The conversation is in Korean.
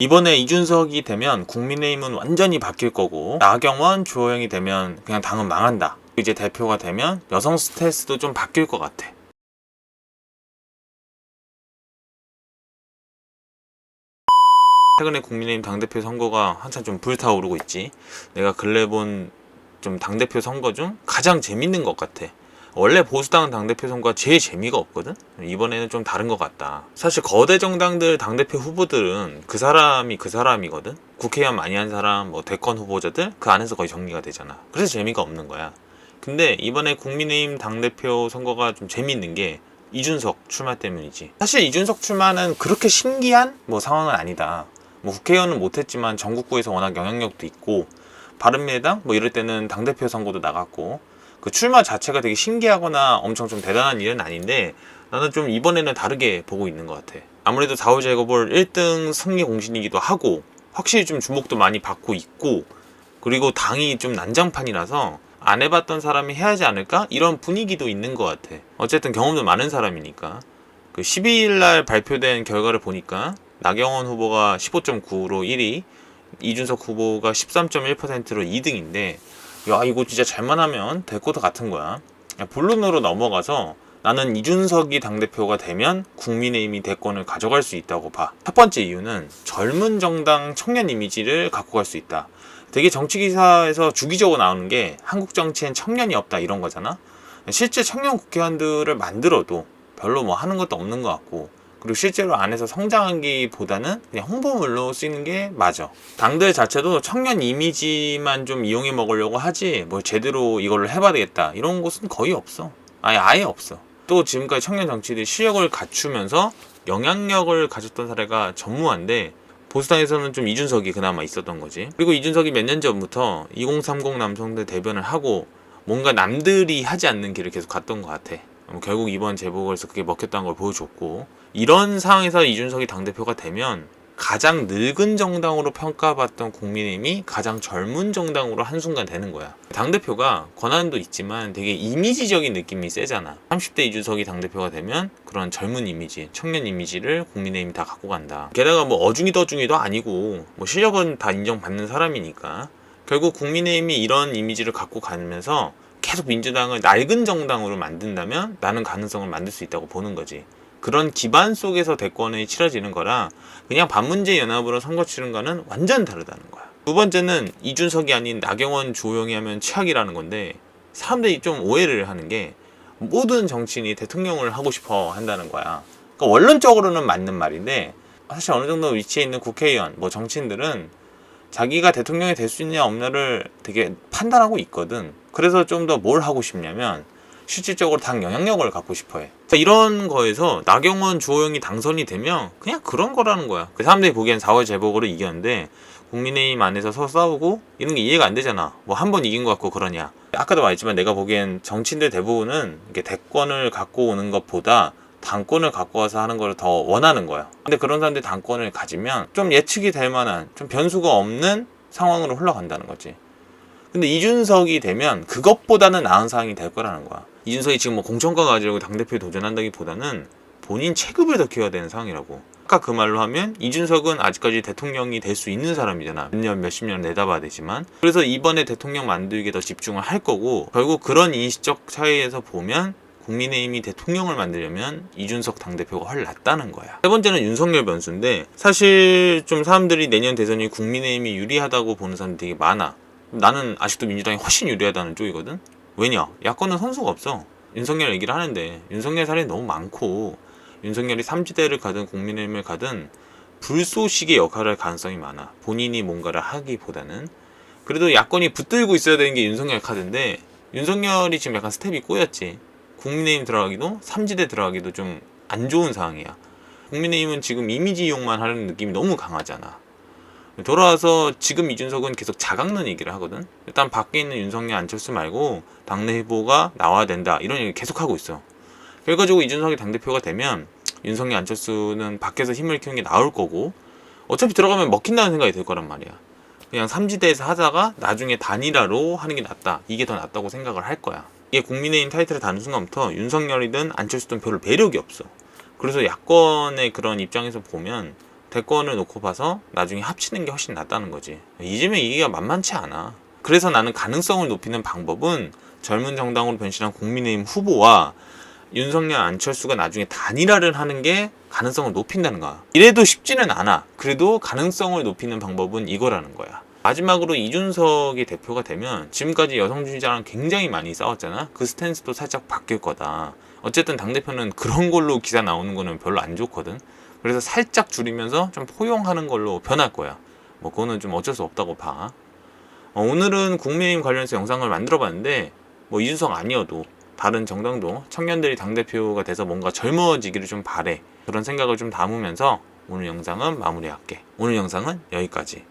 이번에 이준석이 되면 국민의힘은 완전히 바뀔 거고, 나경원, 주호영이 되면 그냥 당은 망한다. 이제 대표가 되면 여성 스탠스도 좀 바뀔 것 같아. 최근에 국민의힘 당대표 선거가 한참 좀 불타오르고 있지. 내가 근래 본 좀 당대표 선거 중 가장 재밌는 것 같아. 원래 보수당 당대표 선거가 제일 재미가 없거든? 이번에는 좀 다른 것 같다. 사실 거대 정당들 당대표 후보들은 그 사람이 그 사람이거든? 국회의원 많이 한 사람, 뭐 대권 후보자들 그 안에서 거의 정리가 되잖아. 그래서 재미가 없는 거야. 근데 이번에 국민의힘 당대표 선거가 좀 재미있는 게 이준석 출마 때문이지. 사실 이준석 출마는 그렇게 신기한 뭐 상황은 아니다. 뭐 국회의원은 못했지만 전국구에서 워낙 영향력도 있고, 바른미래당 뭐 이럴 때는 당대표 선거도 나갔고, 그 출마 자체가 되게 신기하거나 엄청 좀 대단한 일은 아닌데, 나는 좀 이번에는 다르게 보고 있는 것 같아. 아무래도 4월 재보궐 1등 승리 공신이기도 하고, 확실히 좀 주목도 많이 받고 있고, 그리고 당이 좀 난장판이라서 안 해봤던 사람이 해야지 않을까? 이런 분위기도 있는 것 같아. 어쨌든 경험도 많은 사람이니까. 그 12일날 발표된 결과를 보니까 나경원 후보가 15.9로 1위, 이준석 후보가 13.1%로 2등인데, 야, 이거 진짜 잘만 하면 될 것도 같은 거야. 본론으로 넘어가서 나는 이준석이 당대표가 되면 국민의힘이 대권을 가져갈 수 있다고 봐. 첫 번째 이유는 젊은 정당 청년 이미지를 갖고 갈 수 있다. 되게 정치 기사에서 주기적으로 나오는 게 한국 정치엔 청년이 없다 이런 거잖아. 실제 청년 국회의원들을 만들어도 별로 뭐 하는 것도 없는 것 같고, 그리고 실제로 안에서 성장하기보다는 그냥 홍보물로 쓰이는 게 맞아. 당들 자체도 청년 이미지만 좀 이용해 먹으려고 하지 뭐 제대로 이걸 해봐야 되겠다 이런 곳은 거의 없어. 아예 없어. 또 지금까지 청년 정치인들이 실력을 갖추면서 영향력을 가졌던 사례가 전무한데, 보수당에서는 좀 이준석이 그나마 있었던 거지. 그리고 이준석이 몇 년 전부터 2030 남성들 대변을 하고 뭔가 남들이 하지 않는 길을 계속 갔던 것 같아. 결국 이번 재보궐에서 그게 먹혔다는 걸 보여줬고, 이런 상황에서 이준석이 당대표가 되면 가장 늙은 정당으로 평가받던 국민의힘이 가장 젊은 정당으로 한순간 되는 거야. 당대표가 권한도 있지만 되게 이미지적인 느낌이 세잖아. 30대 이준석이 당대표가 되면 그런 젊은 이미지, 청년 이미지를 국민의힘이 다 갖고 간다. 게다가 뭐 어중이 더중이도 아니고 뭐 실력은 다 인정받는 사람이니까 결국 국민의힘이 이런 이미지를 갖고 가면서 계속 민주당을 낡은 정당으로 만든다면 나는 가능성을 만들 수 있다고 보는 거지. 그런 기반 속에서 대권이 치러지는 거라 그냥 반문재 연합으로 선거 치른 거는 완전 다르다는 거야. 두 번째는 이준석이 아닌 나경원, 주호영이 하면 최악이라는 건데, 사람들이 좀 오해를 하는 게 모든 정치인이 대통령을 하고 싶어 한다는 거야. 그러니까 원론적으로는 맞는 말인데, 사실 어느 정도 위치에 있는 국회의원, 뭐 정치인들은 자기가 대통령이 될 수 있냐 없냐를 되게 판단하고 있거든. 그래서 좀 더 뭘 하고 싶냐면 실질적으로 당 영향력을 갖고 싶어해. 이런 거에서 나경원, 주호영이 당선이 되면 그냥 그런 거라는 거야. 사람들이 보기엔 4월 재보궐로 이겼는데 국민의힘 안에서 싸우고 이런 게 이해가 안 되잖아. 뭐 한 번 이긴 것 같고 그러냐. 아까도 말했지만 내가 보기엔 정치인들 대부분은 이렇게 대권을 갖고 오는 것보다 당권을 갖고 와서 하는 걸 더 원하는 거야. 근데 그런 사람들이 당권을 가지면 좀 예측이 될 만한, 좀 변수가 없는 상황으로 흘러간다는 거지. 근데 이준석이 되면 그것보다는 나은 상황이 될 거라는 거야. 이준석이 지금 뭐 공천과 가지고 당대표에 도전한다기보다는 본인 체급을 더 키워야 되는 상황이라고. 아까 그 말로 하면 이준석은 아직까지 대통령이 될 수 있는 사람이잖아. 몇 년, 몇십 년 내다봐야 되지만. 그래서 이번에 대통령 만들기에 더 집중을 할 거고, 결국 그런 인식적 차이에서 보면 국민의힘이 대통령을 만들려면 이준석 당대표가 훨씬 낫다는 거야. 세 번째는 윤석열 변수인데, 사실 좀 사람들이 내년 대선이 국민의힘이 유리하다고 보는 사람들이 되게 많아. 나는 아직도 민주당이 훨씬 유리하다는 쪽이거든. 왜냐? 야권은 선수가 없어. 윤석열 얘기를 하는데 윤석열 사례 너무 많고, 윤석열이 삼지대를 가든 국민의힘을 가든 불쏘시개 역할을 할 가능성이 많아. 본인이 뭔가를 하기보다는. 그래도 야권이 붙들고 있어야 되는 게 윤석열 카드인데, 윤석열이 지금 약간 스텝이 꼬였지. 국민의힘 들어가기도 삼지대 들어가기도 좀 안 좋은 상황이야. 국민의힘은 지금 이미지 이용만 하는 느낌이 너무 강하잖아. 돌아와서 지금 이준석은 계속 자각론 얘기를 하거든. 일단 밖에 있는 윤석열, 안철수 말고 당내 후보가 나와야 된다 이런 얘기 계속 하고 있어. 그래가지고 이준석이 당대표가 되면 윤석열, 안철수는 밖에서 힘을 키우는 게 나을 거고, 어차피 들어가면 먹힌다는 생각이 들 거란 말이야. 그냥 삼지대에서 하다가 나중에 단일화로 하는 게 낫다, 이게 더 낫다고 생각을 할 거야. 이게 국민의힘 타이틀을 다는 순간부터 윤석열이든 안철수든 별로 매력이 없어. 그래서 야권의 그런 입장에서 보면 대권을 놓고 봐서 나중에 합치는 게 훨씬 낫다는 거지. 이재명 이기기가 만만치 않아. 그래서 나는 가능성을 높이는 방법은 젊은 정당으로 변신한 국민의힘 후보와 윤석열, 안철수가 나중에 단일화를 하는 게 가능성을 높인다는 거야. 이래도 쉽지는 않아. 그래도 가능성을 높이는 방법은 이거라는 거야. 마지막으로 이준석이 대표가 되면 지금까지 여성 주지자랑 굉장히 많이 싸웠잖아. 그 스탠스도 살짝 바뀔 거다. 어쨌든 당대표는 그런 걸로 기사 나오는 거는 별로 안 좋거든. 그래서 살짝 줄이면서 좀 포용하는 걸로 변할 거야. 뭐 그거는 좀 어쩔 수 없다고 봐. 오늘은 국민의힘 관련해서 영상을 만들어 봤는데 뭐 이준석 아니어도 다른 정당도 청년들이 당대표가 돼서 뭔가 젊어지기를 좀 바래. 그런 생각을 좀 담으면서 오늘 영상은 마무리할게. 오늘 영상은 여기까지.